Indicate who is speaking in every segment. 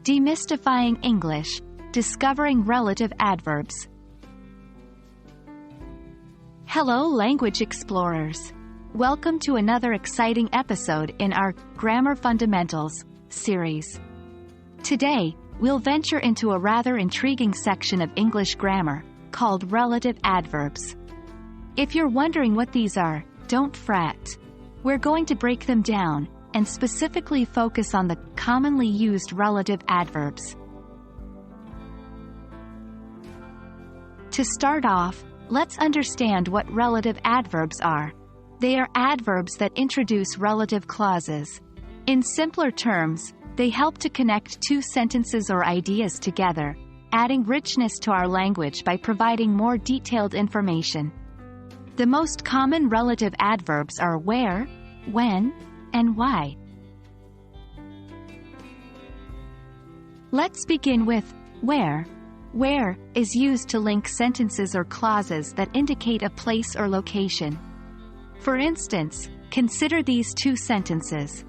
Speaker 1: Demystifying English, Discovering Relative Adverbs. Hello language explorers! Welcome to another exciting episode in our Grammar Fundamentals series. Today, we'll venture into a rather intriguing section of English grammar, called relative adverbs. If you're wondering what these are, don't fret. We're going to break them down, and specifically focus on the commonly used relative adverbs. To start off, let's understand what relative adverbs are. They are adverbs that introduce relative clauses. In simpler terms, they help to connect two sentences or ideas together, adding richness to our language by providing more detailed information. The most common relative adverbs are where, when, and why. Let's begin with where. Where is used to link sentences or clauses that indicate a place or location. For instance, consider these two sentences.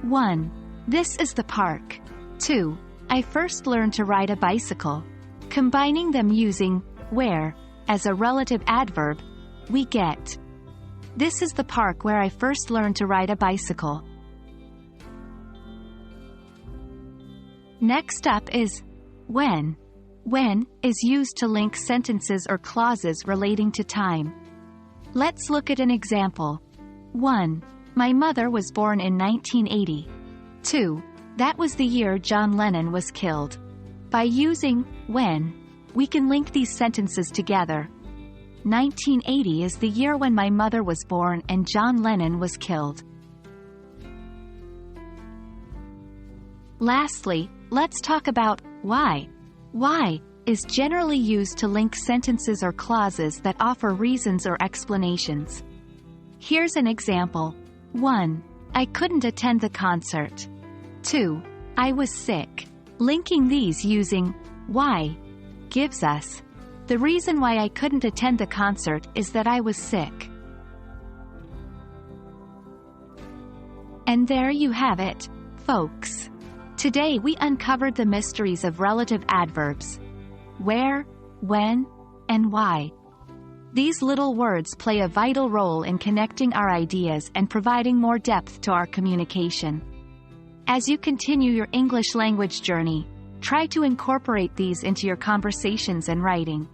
Speaker 1: 1. This is the park. 2. I first learned to ride a bicycle. Combining them using where as a relative adverb, we get this is the park where I first learned to ride a bicycle. Next up is when. When is used to link sentences or clauses relating to time. Let's look at an example. 1. My mother was born in 1980. 2. That was the year John Lennon was killed. By using when, we can link these sentences together. 1980 is the year when my mother was born and John Lennon was killed. Lastly, let's talk about why. Why is generally used to link sentences or clauses that offer reasons or explanations. Here's an example. 1. I couldn't attend the concert. 2. I was sick. Linking these using why gives us the reason why I couldn't attend the concert is that I was sick. And there you have it, folks. Today we uncovered the mysteries of relative adverbs. Where, when, and why. These little words play a vital role in connecting our ideas and providing more depth to our communication. As you continue your English language journey, try to incorporate these into your conversations and writing.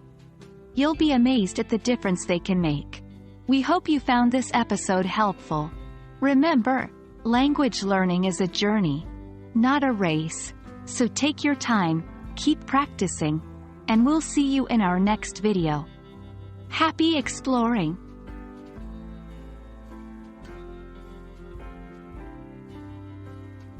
Speaker 1: You'll be amazed at the difference they can make. We hope you found this episode helpful. Remember, language learning is a journey, not a race. So take your time, keep practicing, and we'll see you in our next video. Happy exploring!